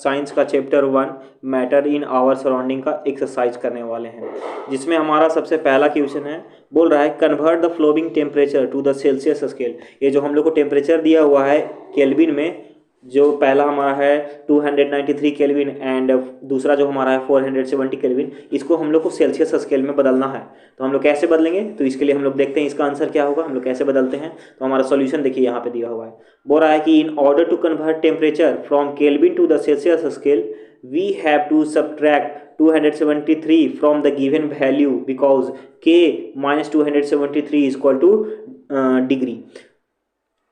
Science का chapter 1 matter in our surrounding का exercise करने वाले हैं, जिसमें हमारा सबसे पहला क्वेश्चन है, बोल रहा है convert the following temperature to the Celsius scale. ये जो हम लोग को टेम्परेचर दिया हुआ है केल्विन में, जो पहला हमारा है 293 केल्विन एंड दूसरा जो हमारा है 470 केल्विन, इसको हम लोग को सेल्सियस स्केल में बदलना है। तो हम लोग कैसे बदलेंगे, तो इसके लिए हम लोग देखते हैं इसका आंसर क्या होगा, हम लोग कैसे बदलते हैं। तो हमारा सॉल्यूशन देखिए यहाँ पे दिया हुआ है, बोल रहा है कि in order to convert temperature from Kelvin to the Celsius scale we have to subtract 273 from the given value because k minus 273 is equal to degree.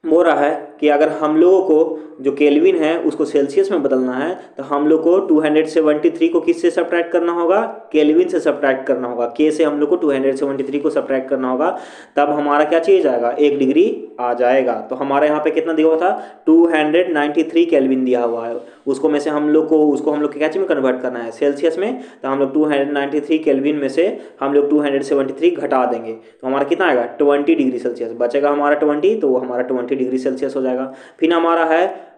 बोल रहा है कि अगर हम लोगों को जो केल्विन है उसको सेल्सियस में बदलना है तो हम लोग को 273 को किससे सब्ट्रैक्ट करना होगा, केल्विन से सब्ट्रैक्ट करना होगा। के से हम लोग को 273 को सब्ट्रैक्ट करना होगा, तब हमारा क्या चीज आएगा, 1 डिग्री आ जाएगा। तो हमारे यहाँ पे कितना दिया हुआ था, 293 केल्विन दिया हुआ है, उसको में से हम लोग को क्या चीज में कन्वर्ट करना है, सेल्सियस में। तो हम लोग 293 केल्विन में से हम लोग 273 घटा देंगे, तो हमारा कितना आएगा, 20 डिग्री सेल्सियस बचेगा हमारा 20, तो वो हमारा 20 डिग्री सेल्सियस हो जाएगा। फिर हमारा है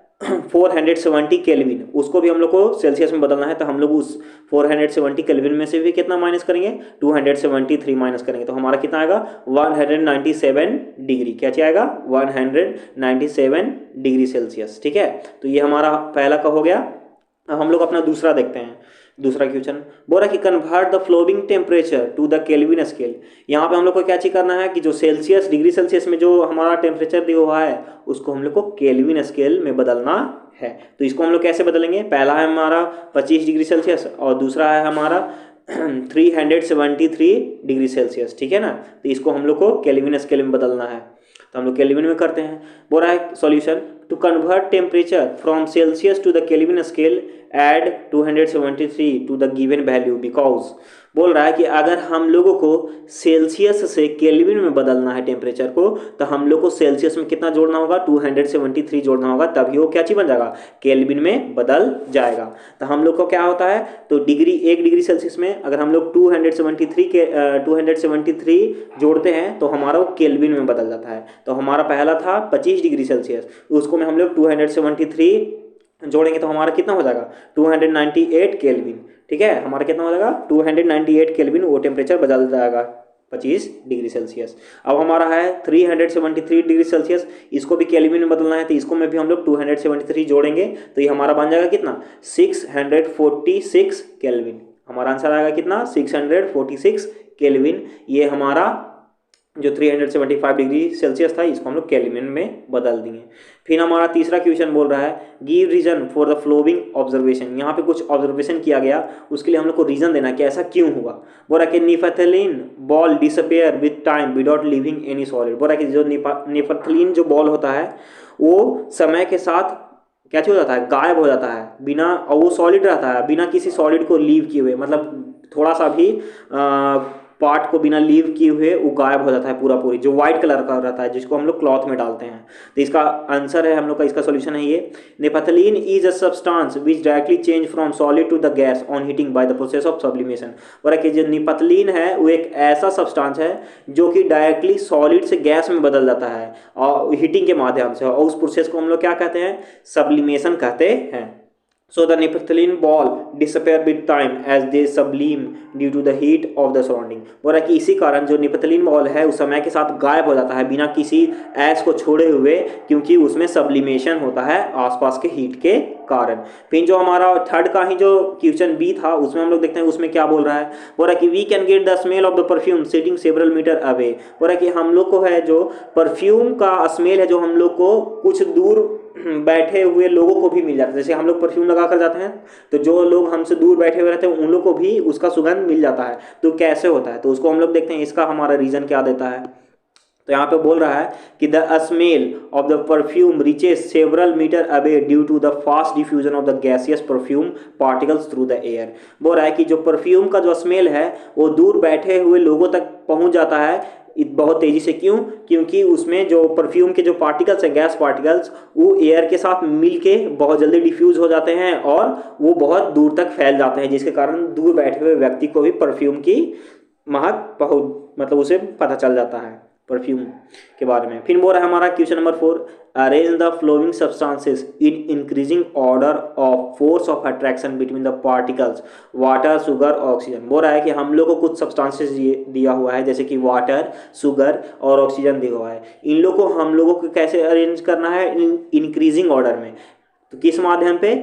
470 केल्विन, उसको भी हम लोग को सेल्सियस में बदलना है, तो हम लोग उस 470 केल्विन में से भी कितना माइनस करेंगे, 273 माइनस करेंगे, तो हमारा कितना आएगा 197 डिग्री। क्या आएगा, 197 डिग्री सेल्सियस। ठीक है, तो ये हमारा पहला का हो गया। अब हम लोग अपना दूसरा देखते हैं। दूसरा क्वेश्चन बोल रहा है कि convert the following temperature to the Kelvin scale. यहाँ पे हम लोग को क्या चीज करना है कि जो सेल्सियस डिग्री सेल्सियस में जो हमारा टेम्परेचर दिया हुआ है उसको हम लोग को केल्विन स्केल में बदलना है। तो इसको हम लोग कैसे बदलेंगे, पहला है हमारा 25 डिग्री सेल्सियस और दूसरा है हमारा 373 डिग्री सेल्सियस। ठीक है ना, तो इसको हम लोग को केल्विन स्केल में बदलना है, तो हम लोग केल्विन में करते हैं। बोल रहा है solution to convert temperature from Celsius to the Kelvin scale add 273 to the given value because. बोल रहा है कि अगर हम लोगों को सेल्सियस से केल्विन में बदलना है टेम्परेचर को, तो हम लोग को सेल्सियस में कितना जोड़ना होगा, 273 जोड़ना होगा, तभी वो क्या चीज बन जाएगा, केल्विन में बदल जाएगा। तो हम लोग को क्या होता है, तो डिग्री 1 डिग्री सेल्सियस में अगर हम लोग 273 जोड़ते हैं तो हमारा वो केल्विन में बदल जाता है। तो हमारा पहला था 25 डिग्री सेल्सियस, उसको में हम लोग 273 जोड़ेंगे तो हमारा कितना हो जाएगा, 298 केल्विन। ठीक है, हमारा कितना हो जाएगा, 298 केल्विन, वो टेम्परेचर बदल जाएगा 25 डिग्री सेल्सियस। अब हमारा है 373 डिग्री सेल्सियस, इसको भी केल्विन में बदलना है, तो इसको में भी हम लोग 273 जोड़ेंगे तो ये हमारा बन जाएगा कितना, 646 केल्विन। हमारा आंसर आएगा कितना, 646 केल्विन। ये हमारा जो 375 डिग्री सेल्सियस था इसको हम लोग केल्विन में बदल दिए। फिर हमारा तीसरा क्वेश्चन बोल रहा है give reason for the following observation. यहाँ पे कुछ ऑब्जर्वेशन किया गया, उसके लिए हम लोग को रीजन देना कि ऐसा क्यों हुआ। बोल रहा है कि naphthalene ball disappear with time without leaving any solid. बोल रहा है कि जो निफेथलीन जो बॉल होता है वो समय के साथ क्या हो जाता है, गायब हो जाता है बिना, और वो सॉलिड रहता है बिना किसी सॉलिड को लीव किए हुए, मतलब थोड़ा सा भी पार्ट को बिना लीव किए हुए वो गायब हो जाता है पूरा पूरी, जो व्हाइट कलर का रहता है जिसको हम लोग क्लॉथ में डालते हैं। तो इसका आंसर है हम लोग का, इसका सॉल्यूशन है ये, naphthalene is a substance which directly change from solid to the gas on heating by the process of sublimation. और कि जो निपथलीन है वो एक ऐसा सब्सटेंस है जो कि डायरेक्टली सॉलिड से गैस में बदल जाता है और हीटिंग के माध्यम से, और उस प्रोसेस को हम लोग क्या कहते हैं, सब्लिमेशन कहते हैं। So the naphthalene ball disappear with time as they sublime due to the heat of the surrounding। बोला कि इसी कारण जो निपथलीन बॉल है उस समय के साथ गायब हो जाता है बिना किसी ऐश को छोड़े हुए, क्योंकि उसमें सब्लिमेशन होता है आसपास के हीट के कारण। फिर जो हमारा थर्ड का ही जो क्वेश्चन बी था उसमें हम लोग देखते हैं उसमें क्या बोल रहा है। बोल रहा है कि we can get the smell of the perfume sitting several metre away. बोल रहा है कि हम लोग को है जो परफ्यूम का स्मेल है जो हम लोग को कुछ दूर बैठे हुए लोगों को भी मिल जाता है। जैसे हम लोग परफ्यूम लगा कर जाते हैं तो जो लोग हमसे दूर बैठे हुए रहते हैं उन लोग को भी उसका सुगंध मिल जाता है। तो कैसे होता है, तो उसको हम लोग देखते हैं, इसका हमारा रीजन क्या देता है। तो यहाँ पे बोल रहा है कि the smell of the perfume reaches several metre away due to the fast diffusion of the gaseous perfume particles through the air. बोल रहा है कि जो परफ्यूम का जो स्मेल है वो दूर बैठे हुए लोगों तक पहुंच जाता है बहुत तेजी से। क्यों? क्योंकि उसमें जो परफ्यूम के जो पार्टिकल्स हैं, गैस पार्टिकल्स, वो एयर के साथ मिलके बहुत जल्दी डिफ्यूज हो जाते हैं और वो बहुत दूर तक फैल जाते हैं, जिसके कारण दूर बैठे हुए व्यक्ति को भी परफ्यूम की महक बहुत मतलब उसे पता चल जाता है। परफ्यूम के बारे में। फिर बोल रहा है हमारा question number 4, arrange the flowing substances in increasing order of force of attraction between the particles water, sugar, oxygen. बोल रहा है कि हम लोग को कुछ सब्सटेंसेस दिया हुआ है जैसे कि वाटर, शुगर और ऑक्सीजन दिया हुआ है। इन लोग को हम लोगों को कैसे अरेंज करना है, इंक्रीजिंग ऑर्डर में। तो किस माध्यम पे,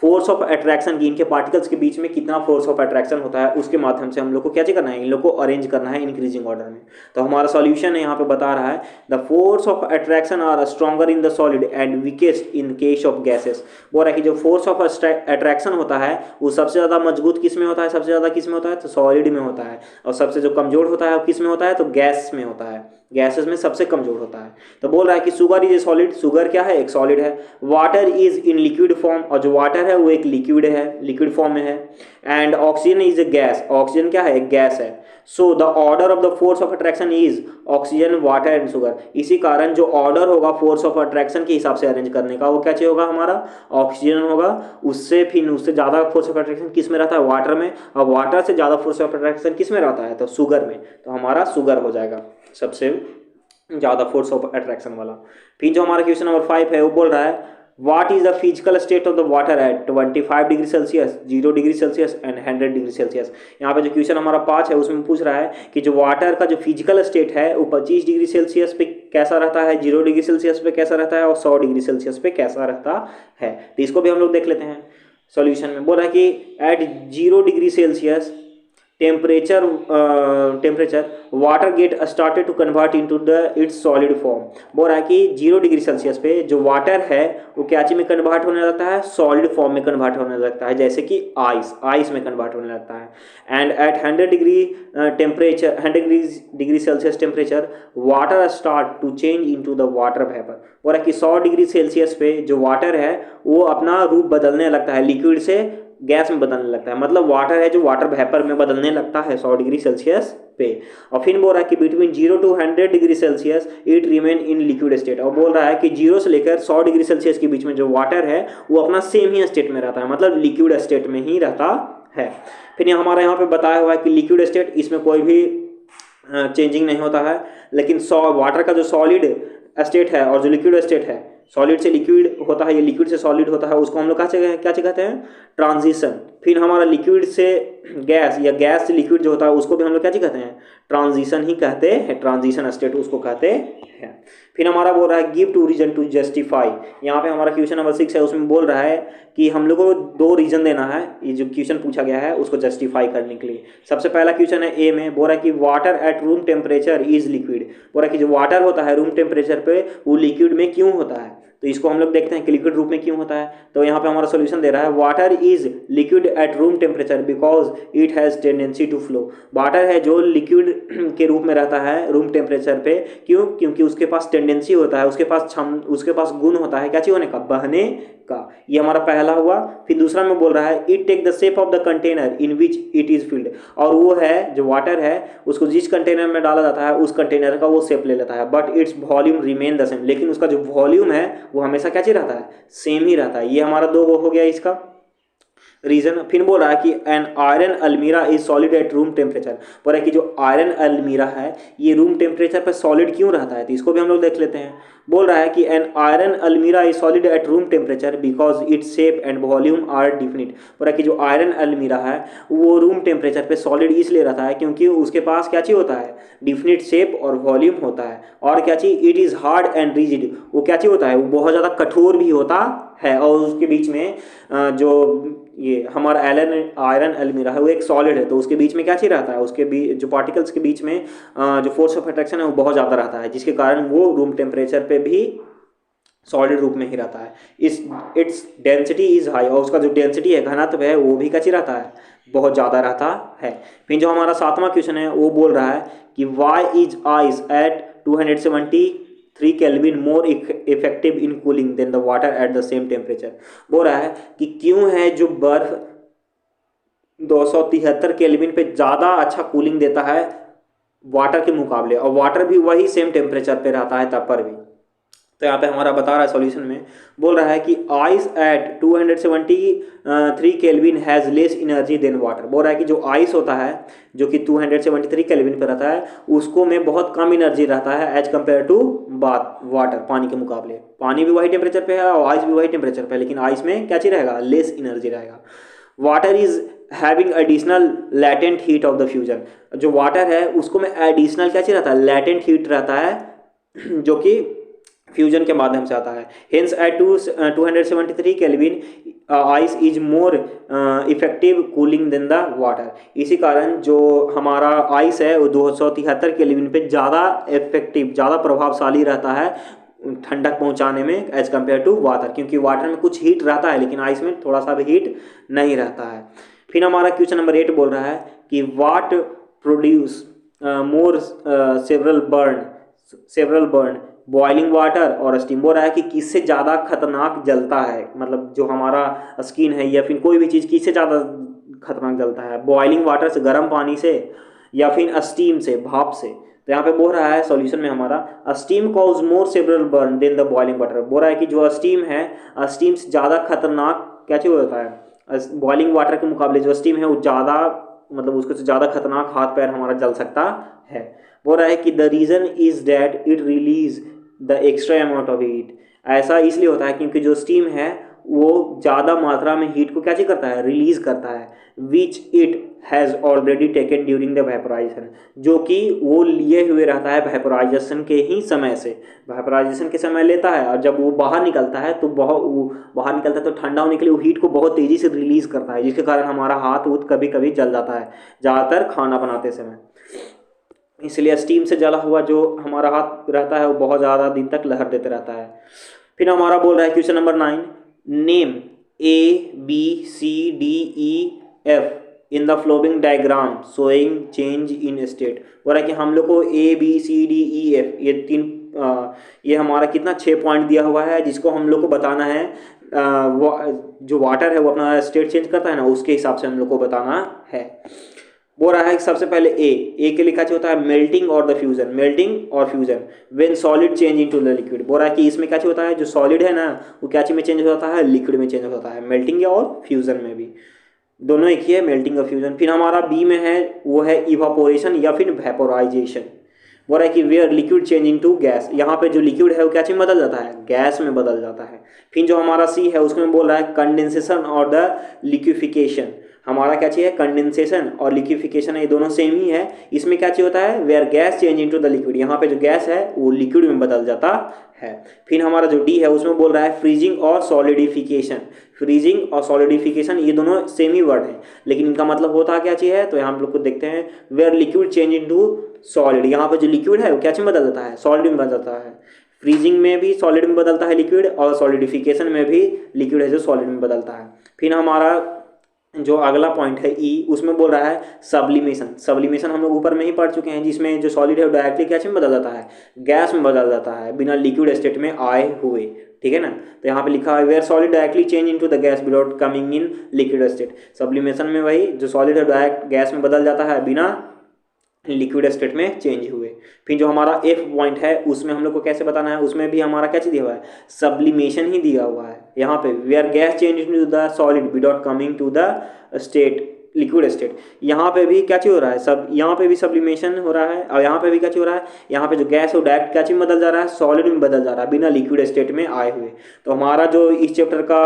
फोर्स ऑफ अट्रैक्शन की, इनके पार्टिकल्स के बीच में कितना फोर्स ऑफ अट्रैक्शन होता है उसके माध्यम से हम लोग को क्या करना है, इन लोग को अरेंज करना है इंक्रीजिंग ऑर्डर में। तो हमारा सॉल्यूशन है यहाँ पे बता रहा है the force of attraction are stronger in the solid and weakest in case of gases. बोल रहा है कि जो फोर्स ऑफ अट्रैक्शन होता है वो सबसे ज़्यादा मजबूत किस में होता है, सबसे ज़्यादा किस में होता है, तो सॉलिड में होता है। और सबसे जो कमजोर होता है वो किस में होता है, तो गैस में होता है, गैसेस में सबसे कमजोर होता है। तो बोल रहा है कि sugar is a solid, sugar क्या है, एक सॉलिड है। Water is in liquid form, और जो वाटर है वो एक लिक्विड है, लिक्विड फॉर्म में है। And oxygen is a gas, oxygen क्या है, एक गैस है। So the order of the force of attraction is oxygen, water and sugar. इसी कारण जो ऑर्डर होगा फोर्स ऑफ अट्रैक्शन के हिसाब से अरेंज करने का वो क्या चाहिए होगा, हमारा ऑक्सीजन होगा। उससे फिर उससे ज़्यादा फोर्स ऑफ अट्रैक्शन किस में रहता है, वाटर में। और वाटर से ज़्यादा फोर्स ऑफ अट्रैक्शन किस में रहता है, तो शुगर में। तो हमारा शुगर हो जाएगा सबसे ज़्यादा फोर्स ऑफ अट्रैक्शन वाला। फिर जो हमारा क्वेश्चन नंबर 5 है वो बोल रहा है what is the physical state of the water eight 25 degree Celsius, 0 degree Celsius and 100 degree Celsius. यहाँ पे जो क्वेश्चन हमारा 5 है उसमें पूछ रहा है कि जो वाटर का जो फिजिकल स्टेट है वो 25 डिग्री सेल्सियस पे कैसा रहता है, 0 डिग्री सेल्सियस पे कैसा रहता है और 100 डिग्री सेल्सियस पे कैसा रहता है। तो इसको भी हम लोग देख लेते हैं सॉल्यूशन में। बोल रहा है कि at 0 degree Celsius temperature water get started to convert into the its solid form. बोल रहा है कि 0 डिग्री सेल्सियस पे जो वाटर है वो क्या चीज में कन्वर्ट होने लगता है, सॉलिड फॉर्म में कन्वर्ट होने लगता है, जैसे कि आइस में कन्वर्ट होने लगता है। And at 100 degree temperature, 100 degree Celsius temperature water start to change into the water vapour. बोल रहा है कि 100 डिग्री सेल्सियस पे जो वाटर है वो अपना रूप बदलने लगता है, लिक्विड से गैस में बदलने लगता है। मतलब वाटर है जो वाटर वेपर में बदलने लगता है 100 डिग्री सेल्सियस पे। और फिर बोल रहा है कि between 0 to 100 degree Celsius it remain in liquid state. और बोल रहा है कि 0 से लेकर 100 डिग्री सेल्सियस के बीच में जो वाटर है वो अपना सेम ही स्टेट में रहता है, मतलब लिक्विड स्टेट में ही रहता है। फिर हमारा यहाँ पे बताया हुआ है कि लिक्विड स्टेट, इसमें कोई भी चेंजिंग नहीं होता है। लेकिन वाटर का जो सॉलिड स्टेट है और जो लिक्विड स्टेट है, सॉलिड से लिक्विड होता है, ये लिक्विड से सॉलिड होता है, उसको हम लोग क्या कहते हैं, ट्रांजिशन। फिर हमारा लिक्विड से गैस या गैस से लिक्विड जो होता है उसको भी हम लोग क्या कहते हैं, ट्रांजिशन ही कहते हैं, ट्रांजिशन स्टेट उसको कहते हैं। फिर हमारा बोल रहा है गिव 2 रीजन टू जस्टिफाई। यहाँ पे हमारा क्वेश्चन नंबर 6 है, उसमें बोल रहा है कि हम लोग को 2 रीजन देना है, ये जो क्वेश्चन पूछा गया है उसको जस्टिफाई करने के लिए। सबसे पहला क्वेश्चन है ए में, बोल रहा है कि water at room temperature is liquid. बोल रहा है कि जो वाटर होता है रूम टेम्परेचर पे वो लिक्विड में क्यों होता है। तो इसको हम लोग देखते हैं कि लिक्विड रूप में क्यों होता है। तो यहाँ पे हमारा सॉल्यूशन दे रहा है water is liquid at room temperature because it has tendency to flow. Water है जो लिक्विड के रूप में रहता है रूम टेम्परेचर पे, क्यों, क्योंकि उसके पास टेंडेंसी होता है, उसके पास गुण होता है क्या चीज होने का, बहने का। ये हमारा पहला हुआ। फिर दूसरा में बोल रहा है it take the shape of the container in which it is filled. और वो है जो वाटर है उसको जिस कंटेनर में डाला जाता है उस कंटेनर का वो शेप ले लेता है, but its volume remain the same. लेकिन उसका जो वॉल्यूम है वो हमेशा क्या चीज रहता है, सेम ही रहता है। ये हमारा 2 हो गया इसका रीजन। फिर बोल रहा है कि an iron almirah is solid at room temperature. बोल रहा है कि जो आयरन अलमीरा है ये रूम टेम्परेचर पर सॉलिड क्यों रहता है, तो इसको भी हम लोग देख लेते हैं। बोल रहा है कि an iron almirah is solid at room temperature because its shape and volume are definite. बोल रहा है कि जो आयरन अलमीरा है वो रूम टेम्परेचर पे सॉलिड इसलिए रहता है क्योंकि उसके पास क्या चीज होता है, डिफिनिट शेप और वॉल्यूम होता है। और क्या चीज, it is hard and rigid, वो क्या चीज होता है, वो बहुत ज़्यादा कठोर भी होता है। और उसके बीच में जो ये हमारा आयरन अलमीरा है वो एक सॉलिड है, तो उसके बीच में क्या चीज रहता है, उसके बीच जो पार्टिकल्स के बीच में जो फोर्स ऑफ अट्रैक्शन है वो बहुत ज़्यादा रहता है, जिसके कारण वो रूम टेम्परेचर पे भी सॉलिड रूप में ही रहता है। इट्स डेंसिटी इज हाई, और उसका जो डेंसिटी है, घनत्व है, वो भी क्या चीज रहता है, बहुत ज़्यादा रहता है। फिर जो हमारा 7वां क्वेश्चन है वो बोल रहा है कि why is ice at 273 Kelvin more effective in cooling than the water at the same temperature. बोल रहा है कि क्यों है जो बर्फ 273 केल्विन पे ज़्यादा अच्छा कूलिंग देता है वाटर के मुकाबले, और वाटर भी वही सेम टेम्परेचर पे रहता है तब पर भी। तो यहाँ पे हमारा बता रहा है सॉल्यूशन में, बोल रहा है कि ice at 273 Kelvin has less energy than water. बोल रहा है कि जो आइस होता है जो कि 273 केल्विन पर रहता है उसको में बहुत कम एनर्जी रहता है एज कम्पेयर टू वाटर, पानी के मुकाबले। पानी भी वही टेम्परेचर पे है और आइस भी वही टेम्परेचर पे है, लेकिन आइस में क्या चीज़ रहेगा, लेस एनर्जी रहेगा। Water is having additional latent heat of the fusion. जो वाटर है उसको में एडिशनल क्या चीज़ रहता है, लैटेंट हीट रहता है जो कि फ्यूजन के माध्यम से आता है। Hence at 273 Kelvin ice is more effective cooling than the water. इसी कारण जो हमारा आइस है वो 273 केल्विन पे ज़्यादा इफेक्टिव, ज़्यादा प्रभावशाली रहता है ठंडक पहुंचाने में एज कम्पेयर टू वाटर, क्योंकि वाटर में कुछ हीट रहता है लेकिन आइस में थोड़ा सा भी हीट नहीं रहता है। फिर हमारा क्वेश्चन नंबर 8 बोल रहा है कि what produce more several burn boiling water और स्टीम। बोल रहा है कि किससे ज़्यादा खतरनाक जलता है, मतलब जो हमारा स्किन है या फिर कोई भी चीज़ किससे ज़्यादा खतरनाक जलता है, बॉइलिंग वाटर से, गर्म पानी से, या फिर स्टीम से, भाप से। तो यहाँ पे बोल रहा है सॉल्यूशन में हमारा steam cause more several burn than the boiling water. बोल रहा है कि जो स्टीम है, स्टीम से ज़्यादा खतरनाक क्या चीज़ होता है, बॉइलिंग वाटर के मुकाबले जो स्टीम है वो ज़्यादा, मतलब उसको से ज़्यादा खतरनाक हाथ पैर हमारा जल सकता है। बोल रहा है कि the reason is that it release the extra amount of heat. ऐसा इसलिए होता है क्योंकि जो स्टीम है वो ज़्यादा मात्रा में हीट को क्या चीज़ करता है, रिलीज करता है, which it has already taken during the vaporisation, जो कि वो लिए हुए रहता है वेपोराइजेशन के ही समय से, वेपोराइजेशन के समय लेता है, और जब वो बाहर निकलता है तो बाहर निकलता है तो ठंडा होने के लिए वो हीट को बहुत तेज़ी से रिलीज करता है, जिसके कारण हमारा हाथ कभी कभी जल जाता है, ज़्यादातर खाना बनाते समय। इसलिए स्टीम से जला हुआ जो हमारा हाथ रहता है वो बहुत ज़्यादा दिन तक लहर देते रहता है। फिर हमारा बोल रहा है question number 9, name ABCDEF in the flowing diagram showing change in state. बोल रहा है कि हम लोग को ABCDEF ये हमारा कितना 6 पॉइंट दिया हुआ है, जिसको हम लोग को बताना है जो वाटर है वो अपना स्टेट चेंज करता है ना, उसके हिसाब से हम लोग को बताना है। बोल रहा है कि सबसे पहले ए के लिए क्या होता है, मेल्टिंग और द फ्यूजन, मेल्टिंग और fusion when solid change into the liquid. बोल रहा है कि इसमें क्या होता है, जो सॉलिड है ना वो क्या चीज में चेंज होता है, लिक्विड में चेंज होता है, मेल्टिंग या और फ्यूजन में भी, दोनों एक ही है, मेल्टिंग और फ्यूजन। फिर हमारा बी में है वो है इवापोरेशन या फिर वेपोराइजेशन। बोल रहा है कि where liquid change into gas, यहाँ पे जो लिक्विड है वो क्या चीज में बदल जाता है, गैस में बदल जाता है। फिर जो हमारा सी है उसमें बोल रहा है कंडेंसेशन और द लिक्विफिकेशन। हमारा क्या चाहिए, कंडेंसेशन और लिक्विफिकेशन है, ये दोनों सेम ही है। इसमें क्या चाहिए होता है, where gas change into the liquid, यहाँ पे जो गैस है वो लिक्विड में बदल जाता है। फिर हमारा जो डी है उसमें बोल रहा है फ्रीजिंग और सॉलिडिफिकेशन। फ्रीजिंग और सॉलिडिफिकेशन ये दोनों सेम ही वर्ड हैं, लेकिन इनका मतलब होता क्या चीज़ है, तो यहाँ हम लोग को देखते हैं, where liquid change into solid. यहाँ पे जो लिक्विड है वो क्या चीज में बदल जाता है, सॉलिड में बदल जाता है। फ्रीजिंग में भी सॉलिड में बदलता है लिक्विड, और सॉलिडिफिकेशन में भी लिक्विड है जो सॉलिड में बदलता है। फिर हमारा जो अगला पॉइंट है ई, उसमें बोल रहा है सब्लिमेशन। सब्लिमेशन हम लोग ऊपर में ही पढ़ चुके हैं, जिसमें जो सॉलिड है वो डायरेक्टली क्या में बदल जाता है, गैस में बदल जाता है बिना लिक्विड स्टेट में आए हुए, ठीक है ना। तो यहाँ पे लिखा है where solid directly change into the gas without coming in liquid state. Sublimation में वही जो सॉलिड है डायरेक्ट गैस में बदल जाता है बिना लिक्विड स्टेट में चेंज हुए। फिर जो हमारा एफ पॉइंट है उसमें हम लोग को कैसे बताना है, उसमें भी हमारा क्या चीज दिया हुआ है, सब्लिमेशन ही दिया हुआ है। यहाँ पे where gas change into the solid without coming to the state liquid state. यहाँ पे भी क्या चीज हो रहा है, सब यहाँ पे भी सब्लिमेशन हो रहा है, और यहाँ पे भी क्या चीज हो रहा है, यहाँ पे जो गैस है वो डायरेक्ट क्या चीज में बदल जा रहा है, सॉलिड में बदल जा रहा है बिना लिक्विड स्टेट में आए हुए। तो हमारा जो इस चैप्टर का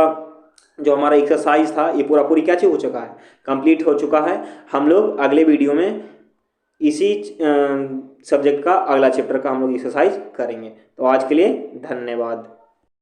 जो हमारा एक्सरसाइज था ये पूरा पूरी क्या चीज हो चुका है, कंप्लीट हो चुका है। हम लोग अगले वीडियो में इसी सब्जेक्ट का अगला चैप्टर का हम लोग एक्सरसाइज करेंगे। तो आज के लिए धन्यवाद।